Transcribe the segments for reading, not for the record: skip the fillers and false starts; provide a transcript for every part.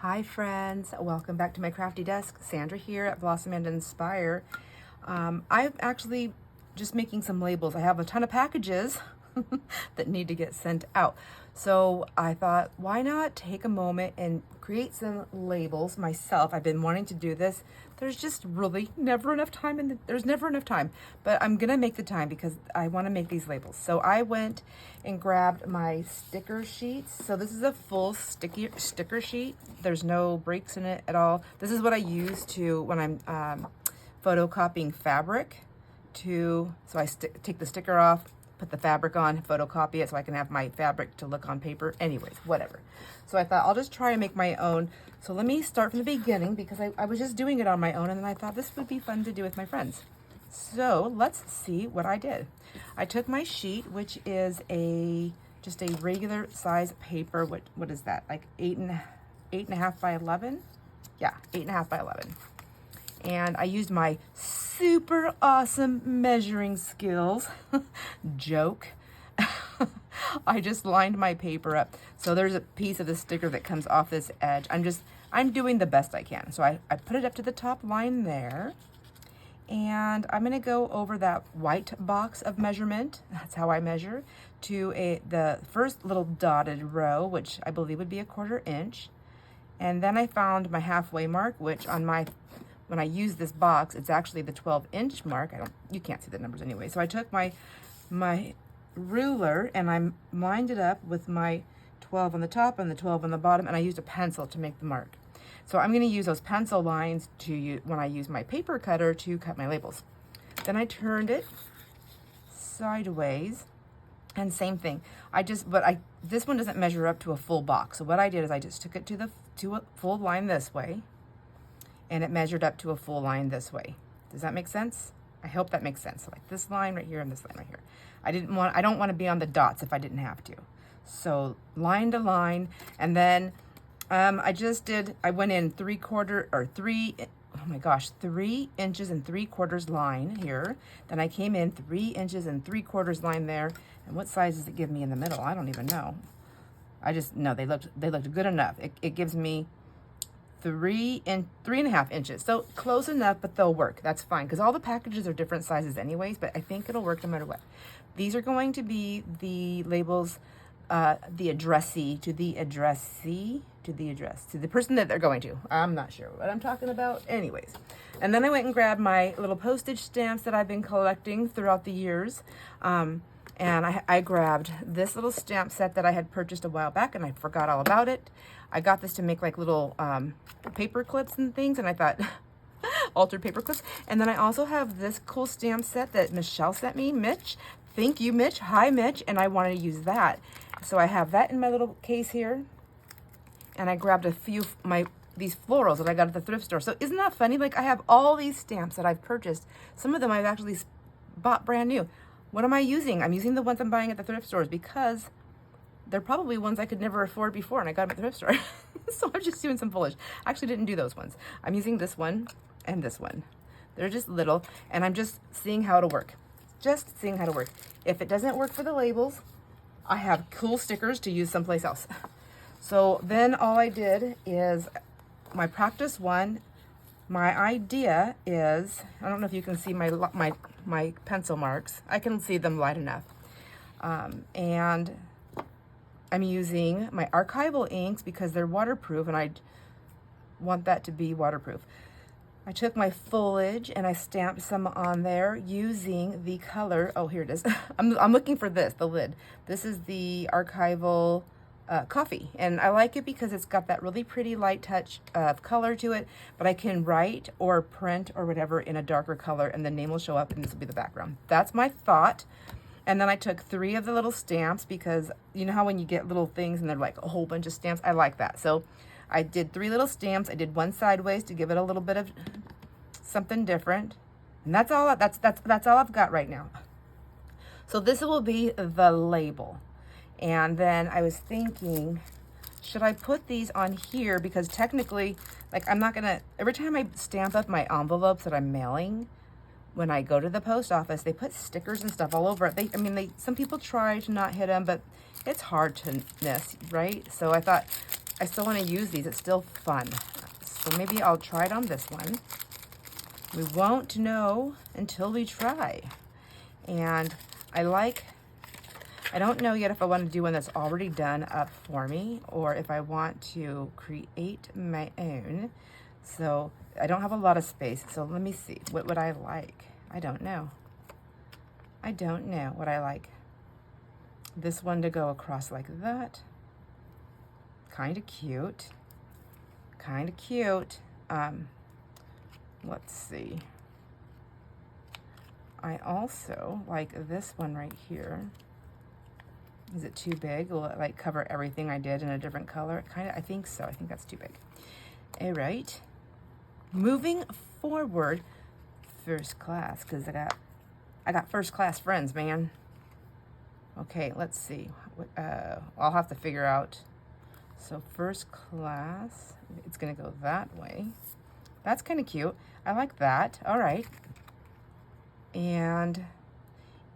Hi friends, welcome back to my crafty desk. Sandra here at Blossom and Inspire. I'm actually just making some labels. I have a ton of packages that need to get sent out. So I thought, why not take a moment and create some labels myself. I've been wanting to do this. There's just really never enough time, there's never enough time, but I'm gonna make the time because I wanna make these labels. So I went and grabbed my sticker sheets. So this is a full sticker sheet. There's no breaks in it at all. This is what I use to, when I'm photocopying fabric so I take the sticker off, put the fabric on, photocopy it so I can have my fabric to look on paper. Anyways, whatever. So I thought I'll just try and make my own. So let me start from the beginning because I was just doing it on my own, and then I thought this would be fun to do with my friends. So let's see what I did. I took my sheet, which is just a regular size paper. What is that? Like 8.5 by 11? Yeah, 8.5 by 11. And I used my super awesome measuring skills. Joke. I just lined my paper up. So there's a piece of the sticker that comes off this edge. I'm doing the best I can. So I put it up to the top line there. And I'm gonna go over that white box of measurement. That's how I measure, to the first little dotted row, which I believe would be a 1/4 inch. And then I found my halfway mark, which when I use this box, it's actually the 12-inch mark. You can't see the numbers anyway. So I took my ruler and I lined it up with my 12 on the top and the 12 on the bottom, and I used a pencil to make the mark. So I'm going to use those pencil lines when I use my paper cutter to cut my labels. Then I turned it sideways, and same thing. This one doesn't measure up to a full box. So what I did is I just took it to a full line this way, and it measured up to a full line this way. Does that make sense? I hope that makes sense. So like this line right here and this line right here. I don't want to be on the dots if I didn't have to. So line to line, and then I went in 3 inches and 3/4 line here. Then I came in 3 inches and 3/4 line there. And what size does it give me in the middle? I don't even know. I just know they looked good enough. It gives me 3.5 inches. So close enough, but they'll work. That's fine, because all the packages are different sizes anyways, but I think it'll work no matter what. These are going to be the labels, the addressee to the person that they're going to. I'm not sure what I'm talking about. Anyways. And then I went and grabbed my little postage stamps that I've been collecting throughout the years. And I grabbed this little stamp set that I had purchased a while back, and I forgot all about it. I got this to make like little paper clips and things, and I thought, altered paper clips. And then I also have this cool stamp set that Michelle sent me, Mitch. Thank you, Mitch. Hi, Mitch. And I wanted to use that. So I have that in my little case here. And I grabbed a few these florals that I got at the thrift store. So isn't that funny? Like, I have all these stamps that I've purchased. Some of them I've actually bought brand new. What am I using? I'm using the ones I'm buying at the thrift stores because they're probably ones I could never afford before, and I got them at the thrift store. So I'm just doing some foolish. I actually didn't do those ones. I'm using this one and this one. They're just little, and I'm just seeing how it'll work. Just seeing how to work. If it doesn't work for the labels, I have cool stickers to use someplace else. So then all I did is my practice one. My idea is, I don't know if you can see my pencil marks. I can see them light enough. And I'm using my archival inks because they're waterproof, and I want that to be waterproof. I took my foliage and I stamped some on there using the color. Oh, here it is. I'm looking for the lid. This is the archival coffee, and I like it because it's got that really pretty light touch of color to it, but I can write or print or whatever in a darker color, and the name will show up and this will be the background. That's my thought. And then I took 3 of the little stamps because you know how when you get little things and they're like a whole bunch of stamps? I like that. So I did 3 little stamps. I did one sideways to give it a little bit of something different. And that's all I've got right now. So this will be the label. And then I was thinking, should I put these on here? Because technically, like, I'm not gonna, every time I stamp up my envelopes that I'm mailing, when I go to the post office, they put stickers and stuff all over it. Some people try to not hit them, but it's hard to miss, right? So I thought I still want to use these. It's still fun. So maybe I'll try it on this one. We won't know until we try. And I don't know yet if I want to do one that's already done up for me or if I want to create my own. So I don't have a lot of space. So let me see. What would I like? I don't know. I don't know what I like. This one to go across like that. Kind of cute. Kind of cute. Let's see. I also like this one right here. Is it too big? Will it like cover everything I did in a different color? Kind of, I think so. I think that's too big. All right. Moving forward, first class, because I got first class friends, man. Okay, let's see. I'll have to figure out. So first class, it's gonna go that way. That's kind of cute. I like that. All right. And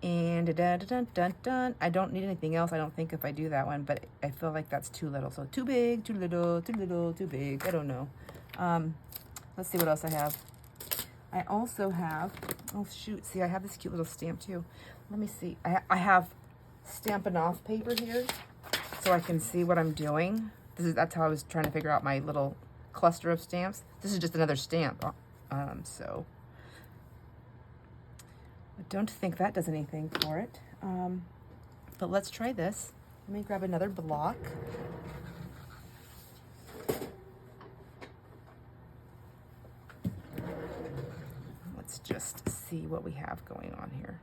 dun, dun, dun, dun, dun. I don't need anything else, I don't think, if I do that one, but I feel like that's too little. So too big, too little, too little, too big. I don't know. Let's see what else I have. I also have, oh shoot, see, I have this cute little stamp too. Let me see. I have Stampin' Off paper here so I can see what I'm doing. That's how I was trying to figure out my little cluster of stamps. This is just another stamp. So I don't think that does anything for it. But let's try this. Let me grab another block. Let's just see what we have going on here.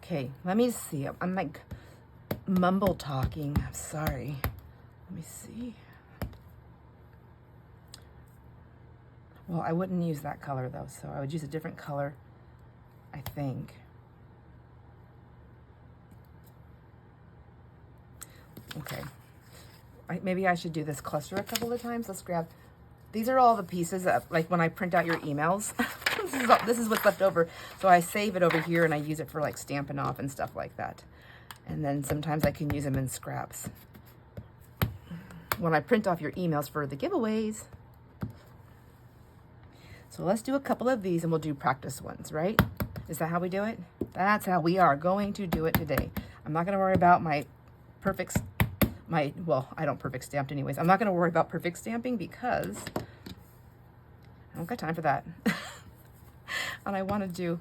Okay, let me see. I'm like mumble talking. I'm sorry. Let me see. Well, I wouldn't use that color though, so I would use a different color, I think. Okay. Maybe I should do this cluster a couple of times. Let's grab, these are all the pieces that, like when I print out your emails, this is what's left over. So I save it over here and I use it for like Stampin' Off and stuff like that. And then sometimes I can use them in scraps when I print off your emails for the giveaways. So let's do a couple of these and we'll do practice ones, right? Is that how we do it? That's how we are going to do it today. I'm not going to worry about my perfect, well, I don't perfect stamped anyways. I'm not going to worry about perfect stamping because I don't got time for that. And I want to do,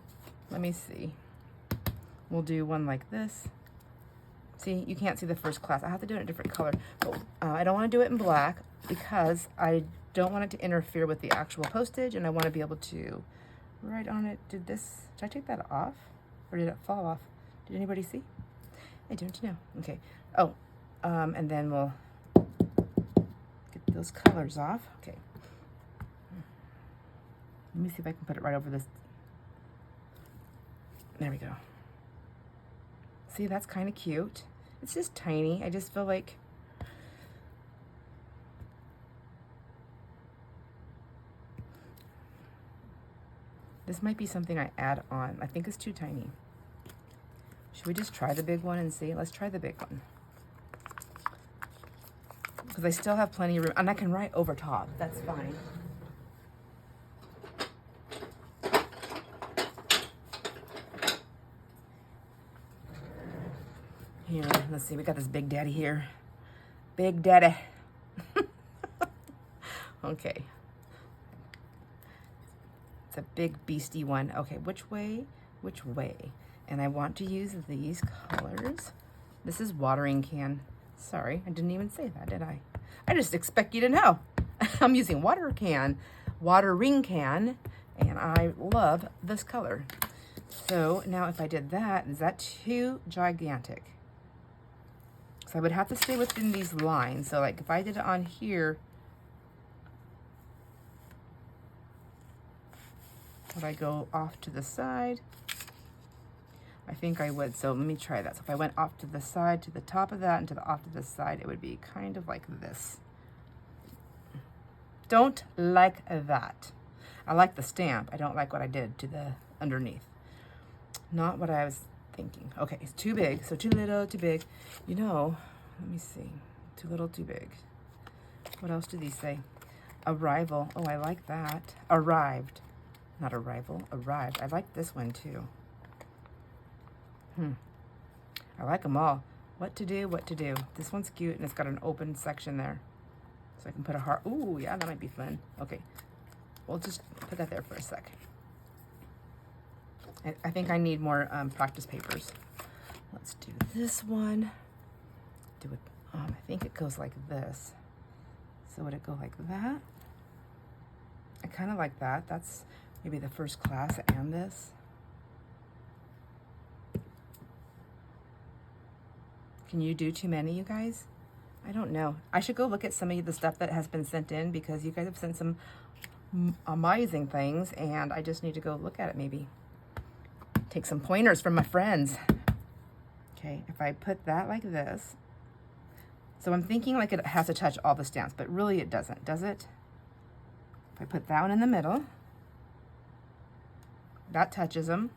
let me see. We'll do one like this. See, you can't see the first class. I have to do it in a different color. But I don't want to do it in black because I don't want it to interfere with the actual postage, and I want to be able to write on it. Did I take that off? Or did it fall off? Did anybody see? I don't know. Okay. Oh, and then we'll get those colors off. Okay. Let me see if I can put it right over this. There we go. See, that's kind of cute. It's just tiny. I just feel like this might be something I add on. I think it's too tiny. Should we just try the big one and see? Let's try the big one. Because I still have plenty of room. And I can write over top. That's fine. Here, let's see. We got this Big Daddy here. Big Daddy. Okay. It's a big beastie one. Okay, which way? Which way? And I want to use these colors. This is watering can. Sorry, I didn't even say that, did I? I just expect you to know. I'm using watering can, and I love this color. So now if I did that, is that too gigantic? So I would have to stay within these lines. So like if I did it on here, would I go off to the side? I think I would. So let me try that. So if I went off to the side, to the top of that, and to the off to the side, it would be kind of like this. Don't like that. I like the stamp. I don't like what I did to the underneath. Not what I was thinking. Okay, it's too big. So too little, too big. You know, let me see. Too little, too big. What else do these say? Arrival. Oh, I like that. Arrived. Not arrival. Arrived. I like this one too. I like them all. What to do, what to do. This one's cute and it's got an open section there. So I can put a heart. Ooh, yeah, that might be fun. Okay. We'll just put that there for a sec. I think I need more practice papers. Let's do this one. Do it. I think it goes like this. So would it go like that? I kind of like that. That's maybe the first class and this. Can you do too many, you guys? I don't know. I should go look at some of the stuff that has been sent in because you guys have sent some amazing things and I just need to go look at it maybe. Take some pointers from my friends. Okay, if I put that like this. So I'm thinking like it has to touch all the stamps, but really it doesn't, does it? If I put that one in the middle, that touches them.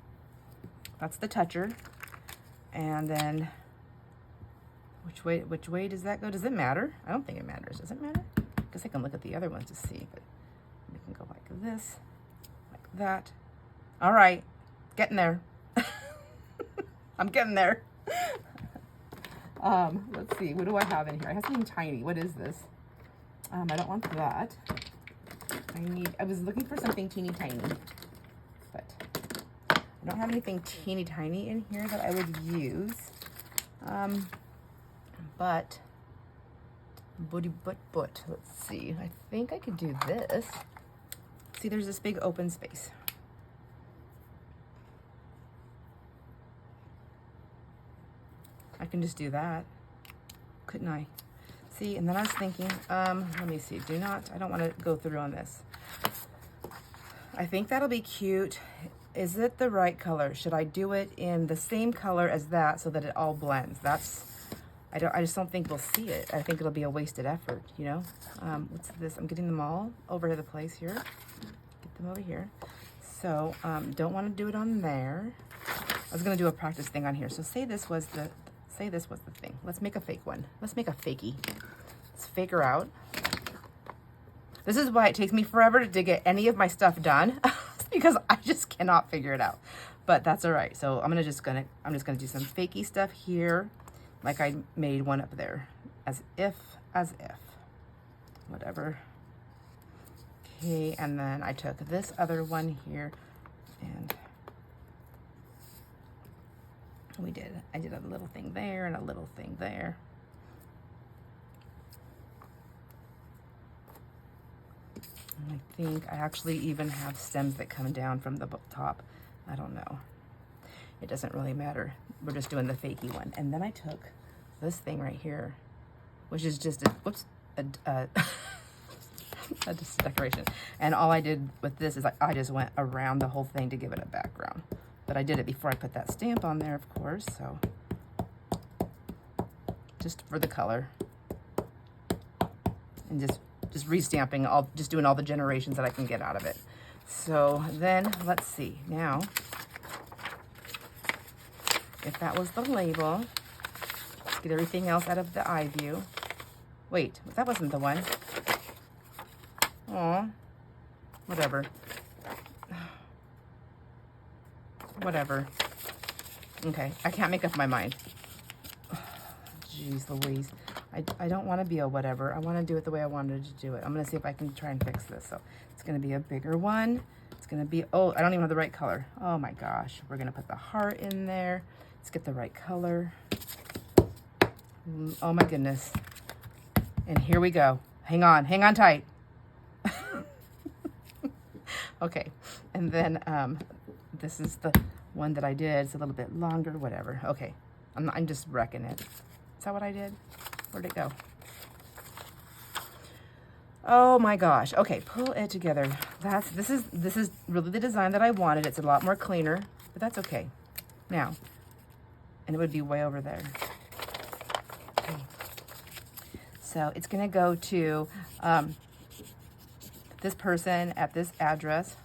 That's the toucher. And then which way does that go? Does it matter? I don't think it matters. Does it matter? I guess I can look at the other ones to see, but we can go like this, like that. All right, getting there. I'm getting there. Let's see, what do I have in here? I have something tiny. What is this? I don't want that. I was looking for something teeny tiny, but I don't have anything teeny tiny in here that I would use. But let's see. I think I could do this. See, there's this big open space. I can just do that, couldn't I? See, and then I was thinking, let me see, I don't want to go through on this. I think that'll be cute. Is it the right color? Should I do it in the same color as that so that it all blends? I just don't think we'll see it. I think it'll be a wasted effort, you know? What's this? I'm getting them all over the place here. Get them over here. So, don't want to do it on there. I was gonna do a practice thing on here. So say this was the thing. Let's make a fake one. Let's make a fakey. Let's fake her out. This is why it takes me forever to get any of my stuff done because I just cannot figure it out. But that's all right. So I'm just gonna do some fakey stuff here, like I made one up there, as if, whatever. Okay, and then I took this other one here, and I did a little thing there and a little thing there. And I think I actually even have stems that come down from the top. I don't know. It doesn't really matter. We're just doing the fakey one. And then I took this thing right here, which is just just a decoration. And all I did with this is I just went around the whole thing to give it a background. But I did it before I put that stamp on there, of course, so just for the color. And just restamping, just doing all the generations that I can get out of it. So then, let's see. Now, if that was the label, let's get everything else out of the eye view. Wait, that wasn't the one. Aw, whatever. Whatever. Okay, I can't make up my mind. Jeez Louise. I don't want to be a whatever. I want to do it the way I wanted to do it. I'm going to see if I can try and fix this. So it's going to be a bigger one. It's going to be, oh, I don't even have the right color. Oh my gosh. We're going to put the heart in there. Let's get the right color. Oh my goodness. And here we go. Hang on tight. Okay. And then this is the one that I did. It's a little bit longer, whatever. Okay. I'm just wrecking it. Is that what I did? Where'd it go? Oh my gosh. Okay, pull it together. This is really the design that I wanted. It's a lot more cleaner, but that's okay. Now, and it would be way over there. Okay. So it's gonna go to this person at this address.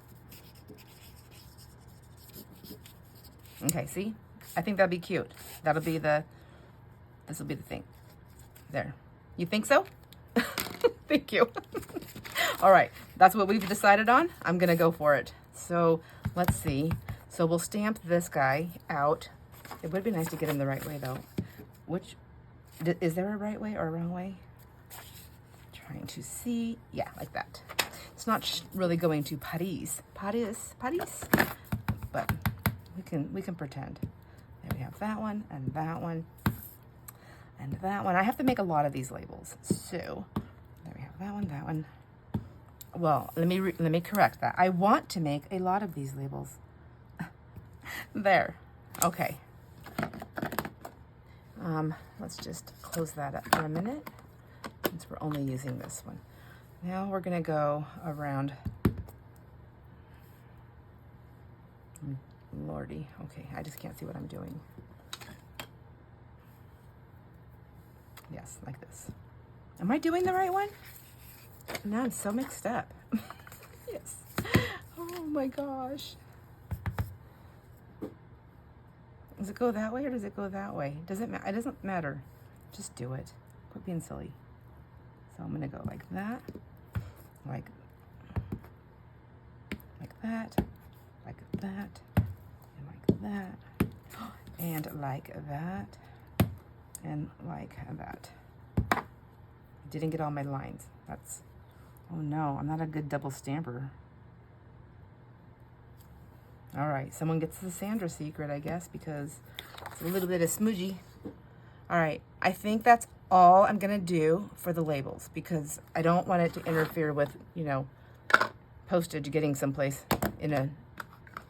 Okay, see? I think that'd be cute. This will be the thing. There. You think so? Thank you. All right, that's what we've decided on. I'm gonna go for it. So let's see. So we'll stamp this guy out. It would be nice to get him the right way though. Is there a right way or a wrong way? Trying to see, yeah, like that. It's not really going to Paris, but we can pretend. There we have that one and that one and that one. I have to make a lot of these labels, so there we have that one. Well, let me correct that. I want to make a lot of these labels. There, okay. Let's just close that up for a minute since we're only using this one. Now we're gonna go around. Lordy, okay, I just can't see what I'm doing. Yes, like this. Am I doing the right one? Now I'm so mixed up. Yes. Oh my gosh. Does it go that way or does it go that way? Does it matter? It doesn't matter. Just do it. Quit being silly. So I'm gonna go like that, like that, like that, and like that, and like that, and like that. I didn't get all my lines. That's, oh no, I'm not a good double stamper. All right, someone gets the Sandra secret, I guess, because it's a little bit of smudgy. All right, I think that's all I'm gonna do for the labels because I don't want it to interfere with, you know, postage getting someplace in a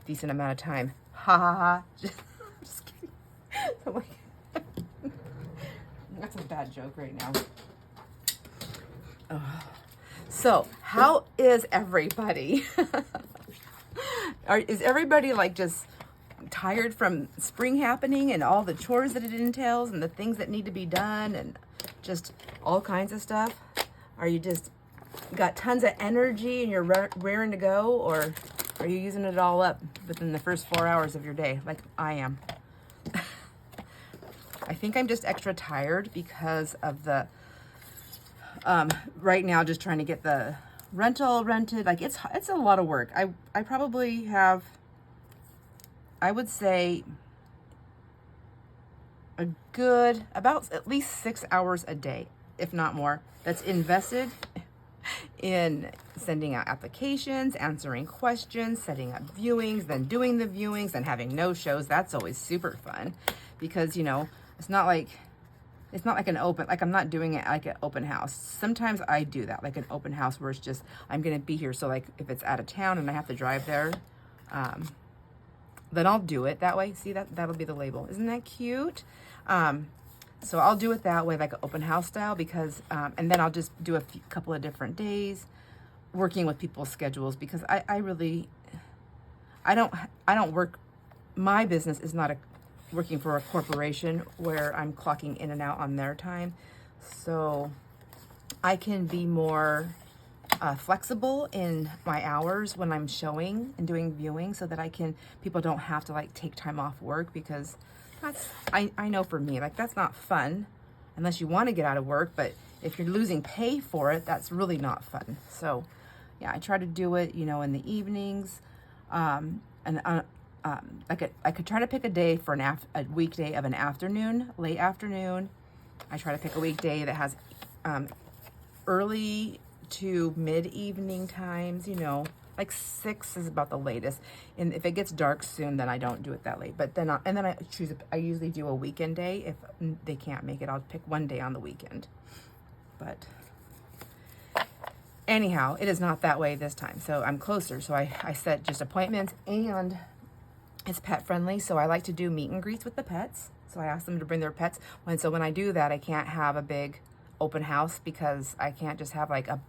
decent amount of time. Ha ha ha. Just kidding. So like, that's a bad joke right now. Oh. So, how is everybody? Is everybody like just tired from spring happening and all the chores that it entails and the things that need to be done and just all kinds of stuff? Are you just got tons of energy and you're raring to go, or are you using it all up within the first 4 hours of your day like I am? I think I'm just extra tired because of the right now just trying to get the rental rented. Like it's a lot of work. I probably have, I would say, a good about at least 6 hours a day, if not more, that's invested in sending out applications, answering questions, setting up viewings, then doing the viewings and having no shows. That's always super fun because, you know, it's not like an open, like I'm not doing it like an open house. Sometimes I do that, like an open house where it's just, I'm going to be here. So like if it's out of town and I have to drive there, then I'll do it that way. See, that'll be the label. Isn't that cute? So I'll do it that way, like an open house style, because, and then I'll just do a couple of different days working with people's schedules, because I don't work, my business is not working for a corporation where I'm clocking in and out on their time. So I can be more flexible in my hours when I'm showing and doing viewing, so that people don't have to like take time off work, because I know for me, like that's not fun unless you want to get out of work, but if you're losing pay for it, that's really not fun. So yeah, I try to do it, you know, in the evenings, and I could try to pick a day for a weekday of an afternoon, late afternoon. I try to pick a weekday that has early to mid-evening times, you know, like 6 is about the latest. And if it gets dark soon, then I don't do it that late. But then I usually do a weekend day. If they can't make it, I'll pick one day on the weekend. But anyhow, it is not that way this time. So I'm closer. So I set just appointments, and it's pet friendly. So I like to do meet and greets with the pets. So I ask them to bring their pets. So when I do that, I can't have a big open house, because I can't just have like a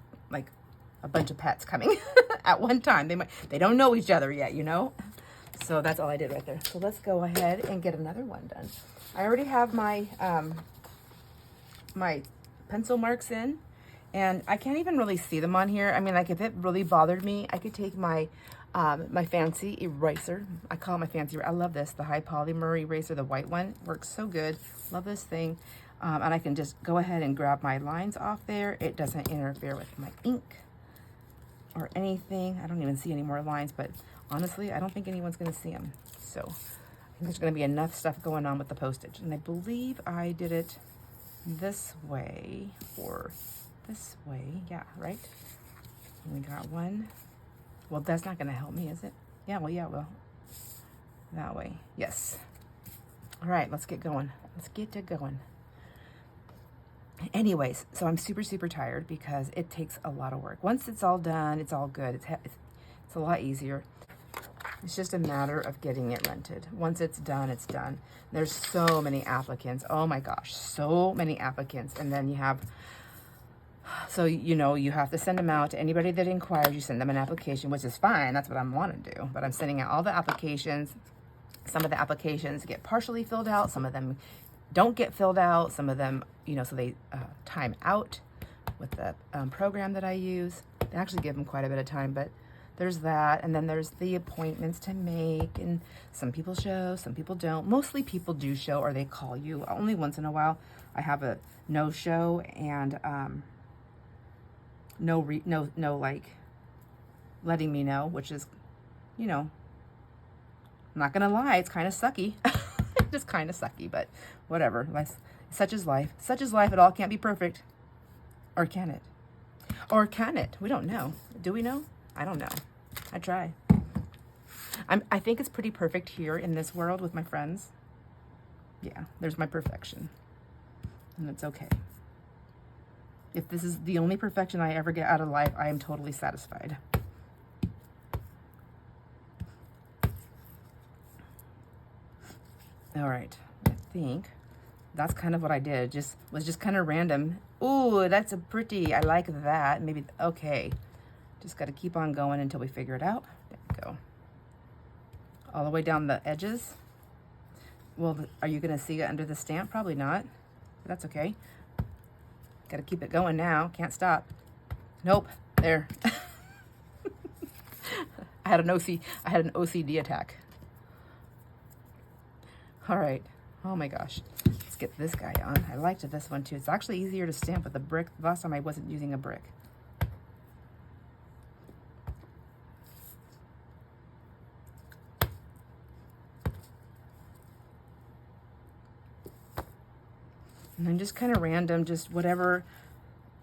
bunch of pets coming at one time. They don't know each other yet, you know? So that's all I did right there. So let's go ahead and get another one done. I already have my my pencil marks in, and I can't even really see them on here. I mean, like if it really bothered me, I could take my my fancy eraser. I call it my fancy, I love this, the high polymer eraser, the white one, works so good. Love this thing. And I can just go ahead and grab my lines off there. It doesn't interfere with my ink or anything. I don't even see any more lines, but honestly, I don't think anyone's gonna see them. So I think there's gonna be enough stuff going on with the postage. And I believe I did it this way or this way. Yeah, right? And we got one. Well, that's not gonna help me, is it? Yeah, well, that way. Yes. All right, let's get going. Let's get to going. Anyways, so I'm super, super tired because it takes a lot of work. Once it's all done, it's all good. It's a lot easier. It's just a matter of getting it rented. Once it's done, it's done. There's so many applicants. Oh my gosh, so many applicants. And then you have, so you know, you have to send them out to anybody that inquires. You send them an application, which is fine. That's what I want to do. But I'm sending out all the applications. Some of the applications get partially filled out. Some of them don't get filled out. Some of them, you know, so they time out with the program that I use. They actually give them quite a bit of time, but there's that. And then there's the appointments to make, and some people show, some people don't. Mostly people do show, or they call you. Only once in a while I have a no show and no like letting me know, which is, you know, I'm not gonna lie, it's kind of sucky. Just kind of sucky, but whatever. Such is life. Such is life. It all can't be perfect. Or can it? Or can it? We don't know. Do we know? I don't know. I try. I think it's pretty perfect here in this world with my friends. Yeah, there's my perfection. And it's okay. If this is the only perfection I ever get out of life, I am totally satisfied. All right, I think that's kind of what I did. Was just kind of random. Ooh, that's a pretty, I like that. Maybe, okay. Just got to keep on going until we figure it out. There we go. All the way down the edges. Well, are you going to see it under the stamp? Probably not. But that's okay. Got to keep it going now. Can't stop. Nope. There. I had an OCD attack. All right. Oh my gosh. Let's get this guy on. I liked this one too. It's actually easier to stamp with a brick. Last time I wasn't using a brick. And then just kind of random, just whatever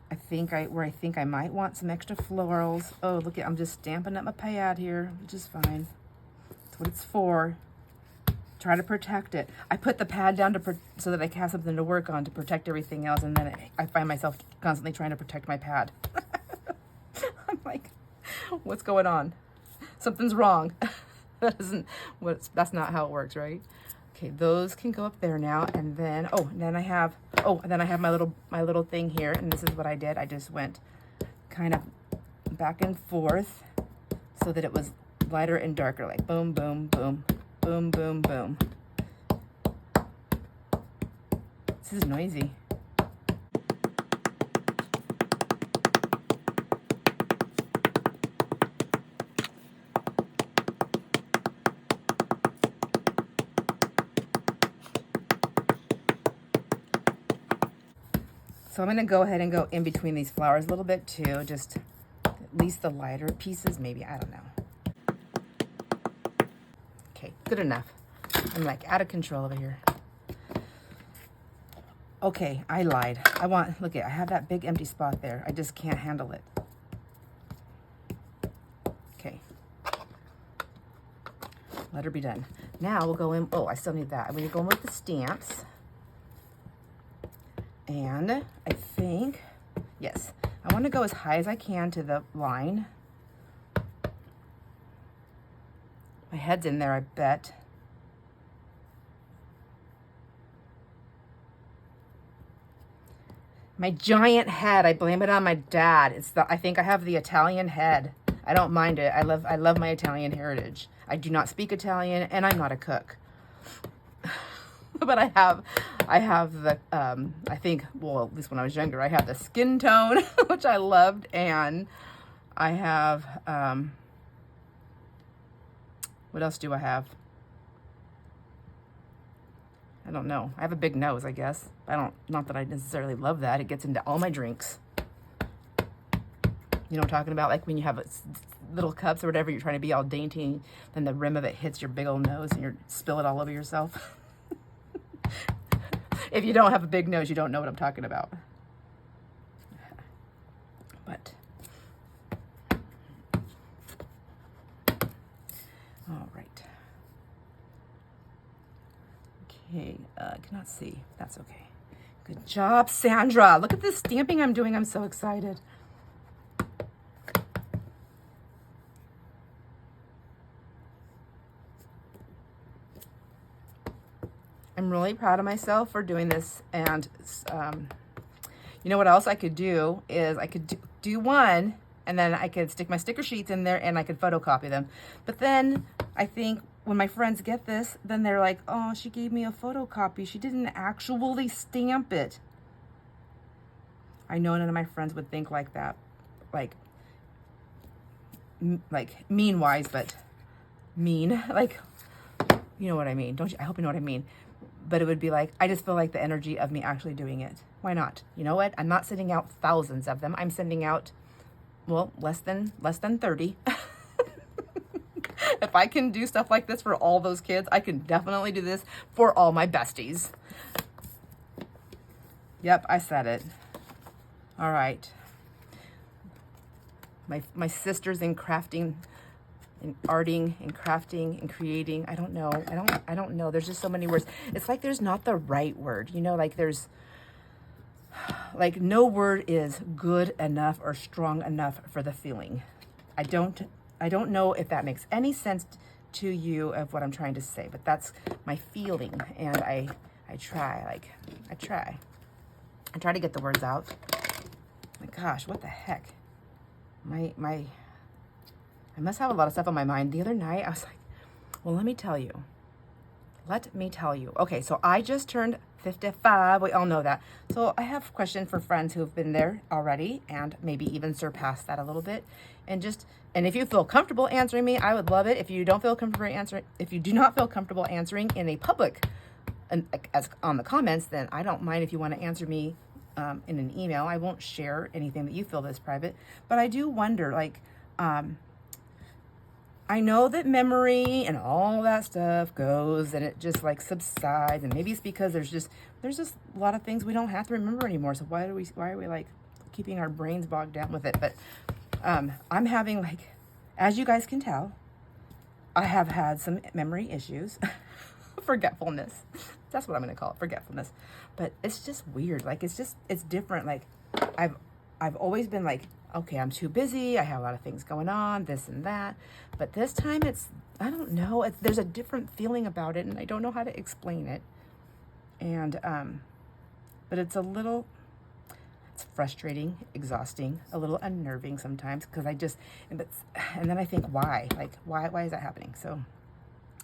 where I think I might want some extra florals. Oh, look at, I'm just stamping up my pad here, which is fine. That's what it's for. Try to protect it. I put the pad down so that I have something to work on to protect everything else, and then I find myself constantly trying to protect my pad. I'm like, what's going on? Something's wrong. That's not how it works, right? Okay, those can go up there now, and then then I have my little thing here, and this is what I did. I just went kind of back and forth so that it was lighter and darker, like boom, boom, boom. Boom, boom, boom. This is noisy. So I'm going to go ahead and go in between these flowers a little bit too, just at least the lighter pieces, maybe, I don't know. Okay, good enough. I'm like out of control over here. Okay, I lied. Look at, I have that big empty spot there. I just can't handle it. Okay. Let her be done. Now we'll go in, I still need that. I'm gonna go in with the stamps. And I think, yes, I wanna go as high as I can to the line. My head's in there, I bet. My giant head, I blame it on my dad. I think I have the Italian head. I don't mind it. I love my Italian heritage. I do not speak Italian, and I'm not a cook. But I have the, I think, well, at least when I was younger, I had the skin tone, which I loved, and I have, what else do I have? I don't know. I have a big nose, I guess. Not that I necessarily love that. It gets into all my drinks. You know what I'm talking about? Like when you have little cups or whatever, you're trying to be all dainty, then the rim of it hits your big old nose and you spill it all over yourself. If you don't have a big nose, you don't know what I'm talking about. But, all right. Okay, cannot see. That's okay. Good job, Sandra. Look at this stamping I'm doing. I'm so excited. I'm really proud of myself for doing this. And you know what else I could do is I could do one, and then I could stick my sticker sheets in there and I could photocopy them. But then I think when my friends get this, then they're like, oh, she gave me a photocopy. She didn't actually stamp it. I know none of my friends would think like that. Like mean-wise, but mean. Like, you know what I mean. Don't you? I hope you know what I mean. But it would be like, I just feel like the energy of me actually doing it. Why not? You know what? I'm not sending out thousands of them. I'm sending out, well, less than 30. If I can do stuff like this for all those kids, I can definitely do this for all my besties. Yep, I said it. All right. My sisters in crafting, in arting, and crafting, and creating. I don't know. I don't know. There's just so many words. It's like there's not the right word. You know, like there's, like no word is good enough or strong enough for the feeling. I don't know if that makes any sense to you of what I'm trying to say, but that's my feeling. And I try to get the words out. My gosh, what the heck? I must have a lot of stuff on my mind. The other night, I was like, well, let me tell you. Okay, so I just turned 55. We all know that. So I have a question for friends who have been there already and maybe even surpassed that a little bit. And if you feel comfortable answering me, I would love it. If you do not feel comfortable answering in a public, as on the comments, then I don't mind if you want to answer me in an email. I won't share anything that you feel is private. But I do wonder, like, I know that memory and all that stuff goes and it just like subsides, and maybe it's because there's just a lot of things we don't have to remember anymore. So why are we like keeping our brains bogged down with it? But I'm having, like, as you guys can tell, I have had some memory issues. Forgetfulness. That's what I'm gonna call it, forgetfulness. But it's just weird. Like it's different. Like I've always been like, okay, I'm too busy. I have a lot of things going on, this and that. But this time I don't know. There's a different feeling about it, and I don't know how to explain it. And, but it's frustrating, exhausting, a little unnerving sometimes, because and then I think, why? Like, why is that happening? So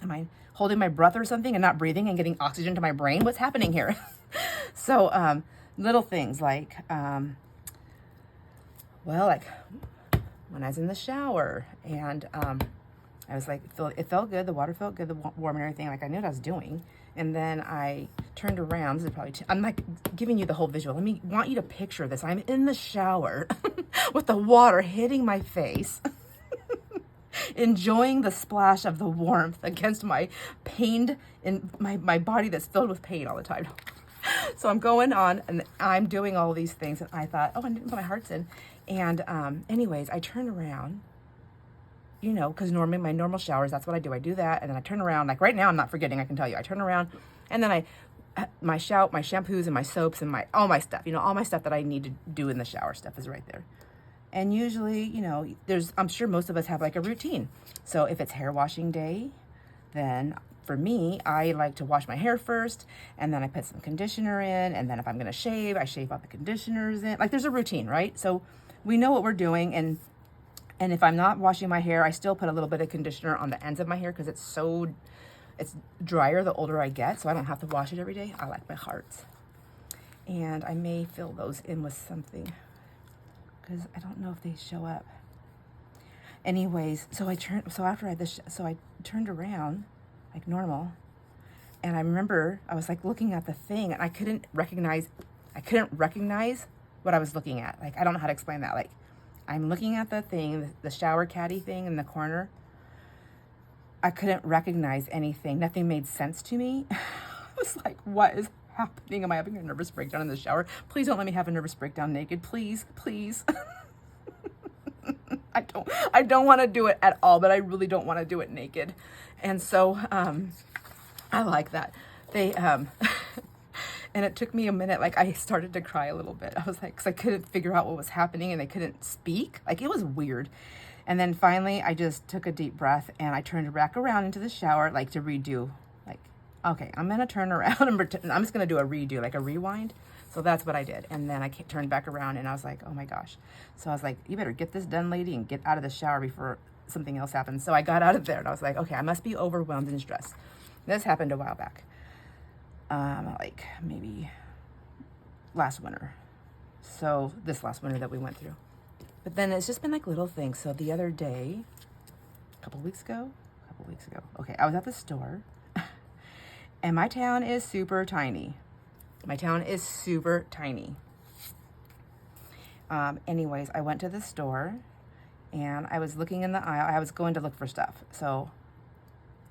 am I holding my breath or something and not breathing and getting oxygen to my brain? What's happening here? So, little things like, well, like when I was in the shower and I was like, it felt good. The water felt good, the warm and everything. Like I knew what I was doing. And then I turned around. This is probably, I'm like giving you the whole visual. Want you to picture this. I'm in the shower with the water hitting my face, enjoying the splash of the warmth against my pained, in my body that's filled with pain all the time. So I'm going on and I'm doing all these things, and I thought, oh, I didn't put my hearts in. And anyways, I turned around, you know, because normally my normal showers, that's what I do. I do that, and then I turn around. Like right now, I'm not forgetting, I can tell you. I turn around, and then my shampoos and my soaps and all my stuff, you know, all my stuff that I need to do in the shower stuff is right there. And usually, you know, I'm sure most of us have like a routine. So if it's hair washing day, then for me, I like to wash my hair first, and then I put some conditioner in, and then if I'm gonna shave, I shave out the conditioners in. Like there's a routine, right? So we know what we're doing, and if I'm not washing my hair, I still put a little bit of conditioner on the ends of my hair because it's drier the older I get, so I don't have to wash it every day. I like my hearts. And I may fill those in with something because I don't know if they show up. Anyways, so I turned around like normal, And I remember I was like looking at the thing and I couldn't recognize what I was looking at. Like, I don't know how to explain that. Like, I'm looking at the thing, the shower caddy thing in the corner. I couldn't recognize anything. Nothing made sense to me. I was like, what is happening? Am I having a nervous breakdown in the shower? Please don't let me have a nervous breakdown naked. Please, please. I don't want to do it at all, but I really don't want to do it naked. And so, I like that. They, and it took me a minute. Like, I started to cry a little bit. I was like, cause I couldn't figure out what was happening and they couldn't speak. Like, it was weird. And then finally I just took a deep breath and I turned back around into the shower, like to redo, like, okay, I'm going to turn around and I'm just going to do a redo, like a rewind. So that's what I did. And then I turned back around and I was like, oh my gosh. So I was like, you better get this done, lady, and get out of the shower before something else happens. So I got out of there and I was like, okay, I must be overwhelmed and stressed. This happened a while back. Like maybe last winter. So this last winter that we went through. But then it's just been like little things. So the other day, a couple weeks ago, okay, I was at the store and my town is super tiny. Anyways, I went to the store and I was looking in the aisle. I was going to look for stuff. So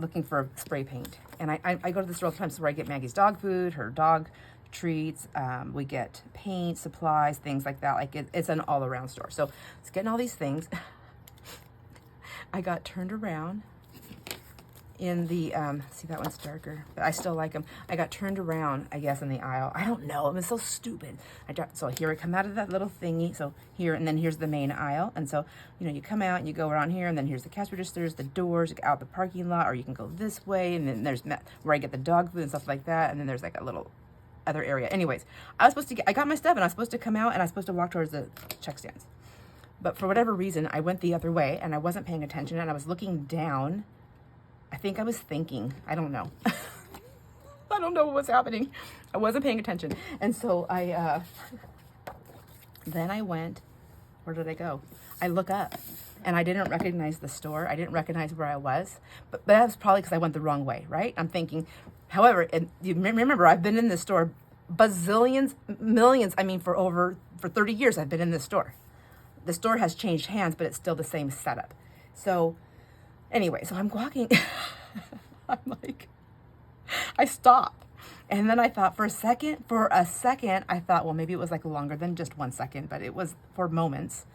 looking for spray paint. And I go to the store all the time where I get Maggie's dog food, her dog treats, we get paint, supplies, things like that. Like it's an all around store. So it's getting all these things. I got turned around in the, see, that one's darker, but I still like them. I got turned around, I guess, in the aisle. I don't know. It was so stupid. So here I come out of that little thingy. So here, and then here's the main aisle. And so, you know, you come out and you go around here and then here's the cash registers, the doors, you get out the parking lot, or you can go this way. And then there's where I get the dog food and stuff like that. And then there's like a little other area. Anyways, I got my stuff and I was supposed to come out and I was supposed to walk towards the check stands. But for whatever reason, I went the other way and I wasn't paying attention and I was looking down. I think I was thinking, I don't know. I don't know what was happening. I wasn't paying attention. And so then I went, where did I go? I look up and I didn't recognize the store. I didn't recognize where I was, but that was probably because I went the wrong way, right? I'm thinking, however, and you remember I've been in this store bazillions, millions. I mean, for 30 years, I've been in this store. The store has changed hands, but it's still the same setup. So anyway, so I'm walking, I'm like, I stop. And then I thought for a second, I thought, well, maybe it was like longer than just 1 second, but it was for moments.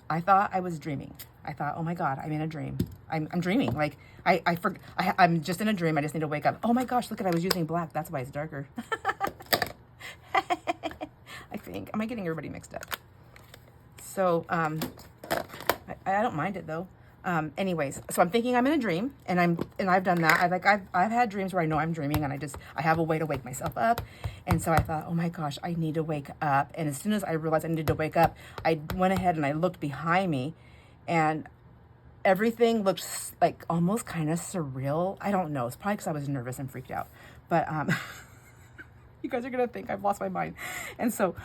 I thought I was dreaming. I thought, oh my God, I'm in a dream. I'm dreaming. Like I'm just in a dream. I just need to wake up. Oh my gosh, look at, I was using black. That's why it's darker. I think, am I getting everybody mixed up? So, I don't mind it though. Anyways, so I'm thinking I'm in a dream and I've done that. I've had dreams where I know I'm dreaming and I have a way to wake myself up. And so I thought, oh my gosh, I need to wake up. And as soon as I realized I needed to wake up, I went ahead and I looked behind me and everything looked like almost kind of surreal. I don't know. It's probably because I was nervous and freaked out, but, you guys are going to think I've lost my mind. And so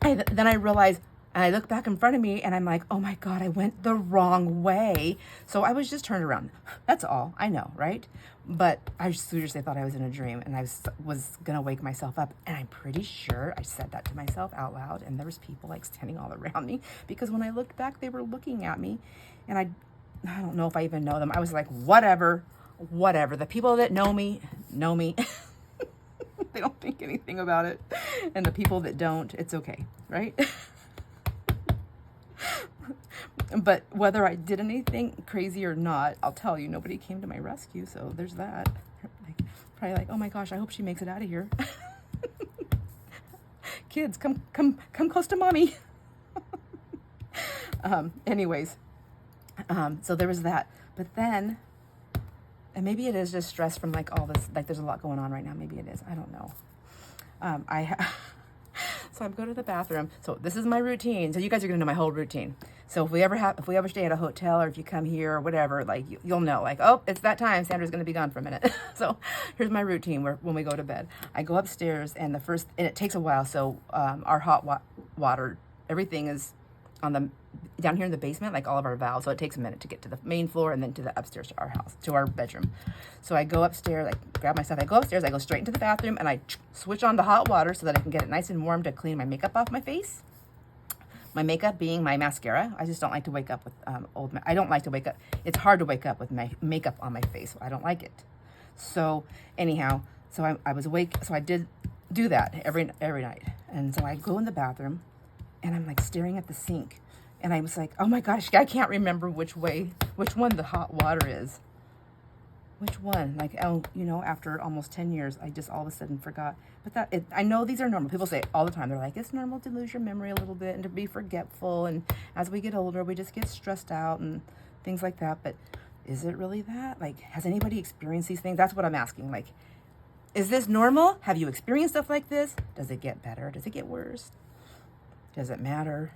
then I realized, and I look back in front of me and I'm like, oh my God, I went the wrong way. So I was just turned around. That's all. I know, right? But I seriously thought I was in a dream and I was going to wake myself up. And I'm pretty sure I said that to myself out loud. And there was people like standing all around me because when I looked back, they were looking at me. And I don't know if I even know them. I was like, whatever. The people that know me, know me. They don't think anything about it. And the people that don't, it's okay, right? But whether I did anything crazy or not, I'll tell you, nobody came to my rescue. So there's that. Probably like, oh my gosh, I hope she makes it out of here. Kids, come close to mommy. Anyways, so there was that. But then, and maybe it is just stress from like all this, like there's a lot going on right now. Maybe it is. I don't know. So I go to the bathroom. So this is my routine. So you guys are gonna know my whole routine. So if we ever stay at a hotel or if you come here or whatever, like you'll know, like, oh, it's that time. Sandra's gonna be gone for a minute. So here's my routine when we go to bed. I go upstairs and it takes a while. So our hot water, everything is on the down here in the basement, like all of our valves. So it takes a minute to get to the main floor and then to the upstairs to our house, to our bedroom. So I go upstairs, I grab my stuff, I go upstairs, I go straight into the bathroom, and I switch on the hot water so that I can get it nice and warm to clean my makeup off my face. My makeup being my mascara. I just don't like to wake up with I don't like to wake up. It's hard to wake up with my makeup on my face. So I don't like it. So anyhow, so I was awake. So I did do that every night. And so I go in the bathroom, and I'm like staring at the sink. And I was like, oh my gosh, I can't remember which one the hot water is. Which one? Like, oh, you know, after almost 10 years, I just all of a sudden forgot. But I know these are normal. People say it all the time. They're like, it's normal to lose your memory a little bit and to be forgetful. And as we get older, we just get stressed out and things like that. But is it really that? Like, has anybody experienced these things? That's what I'm asking. Like, is this normal? Have you experienced stuff like this? Does it get better? Does it get worse? Does it matter?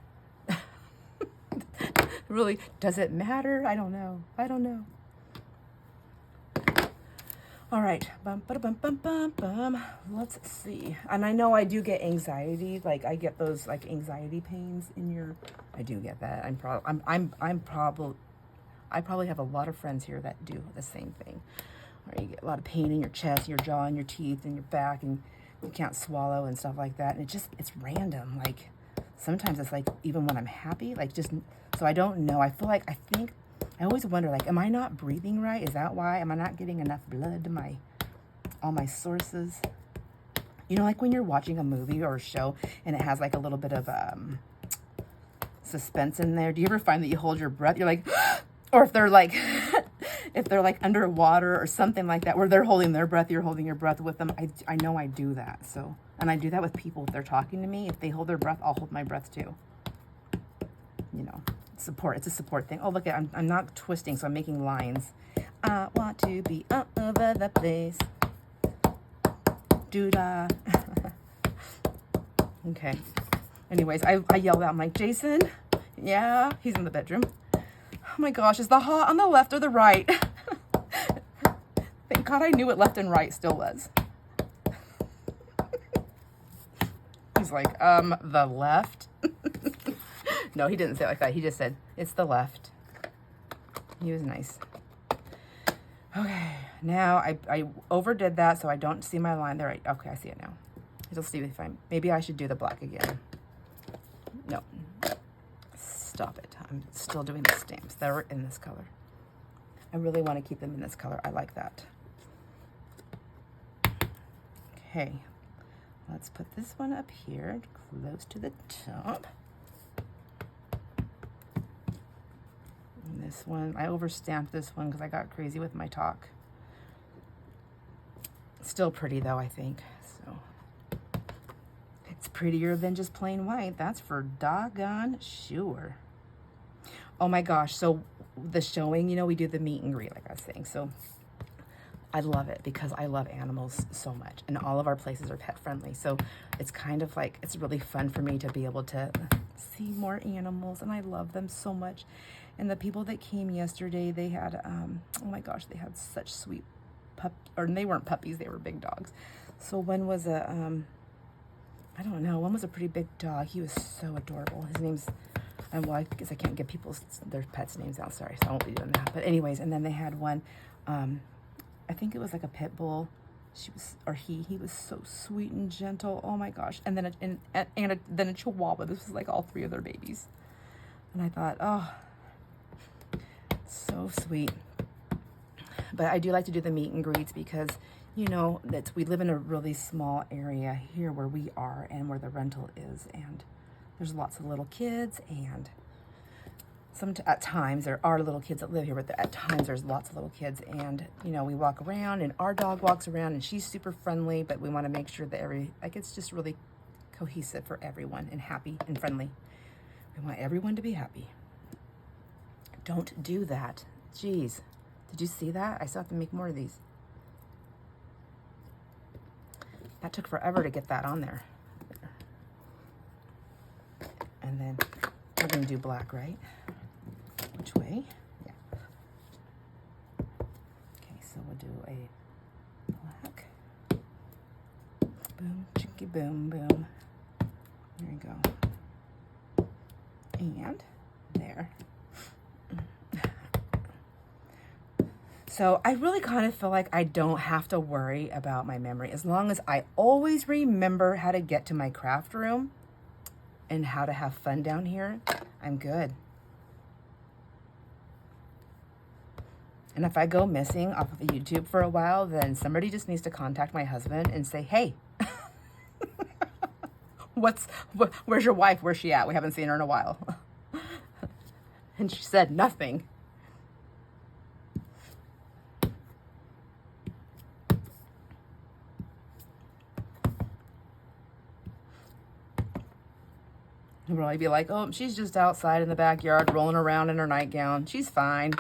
Really, does it matter? I don't know. I don't know. All right, bum, bum, bum, bum, bum. Let's see. And I know I do get anxiety. Like I get those like anxiety pains in your. I do get that. I probably have a lot of friends here that do the same thing. Or you get a lot of pain in your chest, your jaw, and your teeth, and your back, and you can't swallow and stuff like that. And it's random. Like sometimes it's like even when I'm happy, like just so I don't know. I think. I always wonder, like, am I not breathing right? Is that why? Am I not getting enough blood to all my sources? You know, like when you're watching a movie or a show and it has like a little bit of suspense in there. Do you ever find that you hold your breath? You're like, or if they're like, underwater or something like that, where they're holding their breath, you're holding your breath with them. I know I do that. So, and I do that with people if they're talking to me. If they hold their breath, I'll hold my breath too. You know. Support. It's a support thing. Oh, look at I'm not twisting, so I'm making lines. I want to be all over the place. Doo-dah. Okay. Anyways, I yelled out. I'm like, Jason? Yeah? He's in the bedroom. Oh my gosh, is the hot on the left or the right? Thank God I knew what left and right still was. He's like, the left? No, he didn't say it like that. He just said, it's the left. He was nice. Okay, now I overdid that, so I don't see my line there. Okay, I see it now. It'll see if maybe I should do the black again. No, stop it. I'm still doing the stamps that are in this color. I really want to keep them in this color. I like that. Okay, let's put this one up here, close to the top. This one, I overstamped this one because I got crazy with my talk. Still pretty though, I think. So it's prettier than just plain white. That's for doggone sure. Oh my gosh. So the showing, you know, we do the meet and greet, like I was saying. So I love it because I love animals so much, and all of our places are pet friendly. So it's kind of like, it's really fun for me to be able to see more animals, and I love them so much. And the people that came yesterday, they had, oh my gosh, they had such sweet or they weren't puppies, they were big dogs. So one was I don't know, one was a pretty big dog. He was so adorable. His name's, well, I guess I can't give their pets' names out, sorry, so I won't be doing that. But anyways, and then they had one, I think it was like a pit bull. He was so sweet and gentle. Oh my gosh. And then then a chihuahua. This was like all three of their babies. And I thought, oh, so sweet. But I do like to do the meet and greets because, you know, we live in a really small area here where we are and where the rental is, and there's lots of little kids, and at times there are little kids that live here, but at times there's lots of little kids, and you know, we walk around and our dog walks around and she's super friendly, but we want to make sure that it's just really cohesive for everyone and happy and friendly. We want everyone to be happy. Don't do that. Jeez. Did you see that? I still have to make more of these. That took forever to get that on there. And then we're going to do black, right? Which way? Yeah. Okay, so we'll do a black. Boom, chicky, boom, boom. There you go. And there. So I really kind of feel like I don't have to worry about my memory as long as I always remember how to get to my craft room and how to have fun down here. I'm good. And if I go missing off of YouTube for a while, then somebody just needs to contact my husband and say, hey, where's your wife? Where's she at? We haven't seen her in a while. And she said nothing. He'll probably be like, oh, she's just outside in the backyard rolling around in her nightgown. She's fine.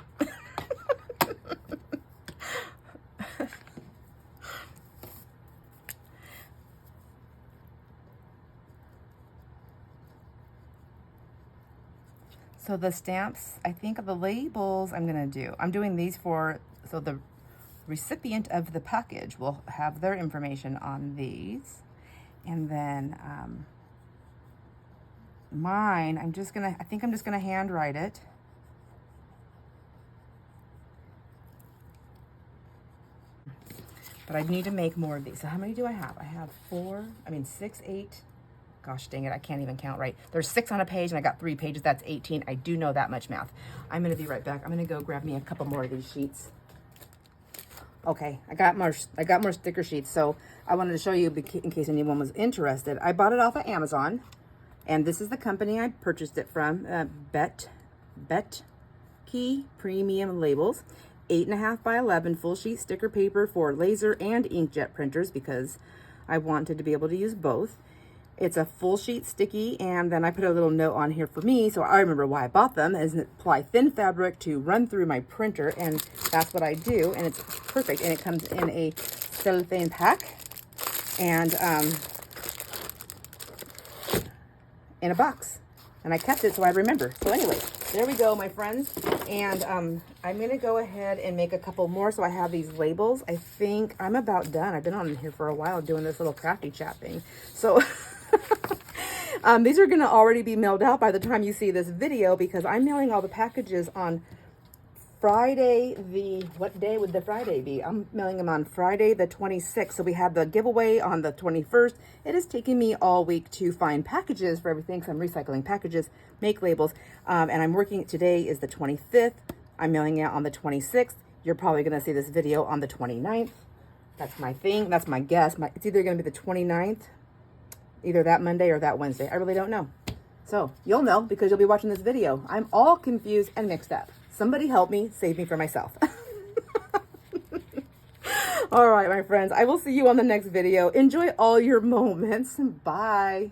So the stamps, I think of the labels I'm gonna do. I'm doing these for, so the recipient of the package will have their information on these. And then mine, I think I'm just gonna handwrite it. But I need to make more of these. So how many do I have? I have 6, 8. Gosh dang it, I can't even count right. There's 6 on a page and I got 3 pages, that's 18. I do know that much math. I'm gonna be right back. I'm gonna go grab me a couple more of these sheets. Okay, I got more sticker sheets, so I wanted to show you in case anyone was interested. I bought it off of Amazon, and this is the company I purchased it from, Key Premium Labels. 8.5 by 11 full sheet sticker paper for laser and inkjet printers because I wanted to be able to use both. It's a full sheet sticky, and then I put a little note on here for me, so I remember why I bought them, is apply thin fabric to run through my printer, and that's what I do, and it's perfect. And it comes in a cellophane pack, and in a box, and I kept it so I remember. So anyway, there we go, my friends, and I'm gonna go ahead and make a couple more so I have these labels. I think I'm about done. I've been on here for a while doing this little crafty chat thing, so these are gonna already be mailed out by the time you see this video because I'm mailing all the packages on Friday. What day would the Friday be? I'm mailing them on Friday the 26th. So we have the giveaway on the 21st. It is taking me all week to find packages for everything because I'm recycling packages, make labels, and I'm working. Today is the 25th. I'm mailing it out on the 26th. You're probably gonna see this video on the 29th. That's my thing. That's my guess. It's either gonna be the 29th, either that Monday or that Wednesday. I really don't know. So you'll know because you'll be watching this video. I'm all confused and mixed up. Somebody help me, save me from myself. All right, my friends, I will see you on the next video. Enjoy all your moments. Bye.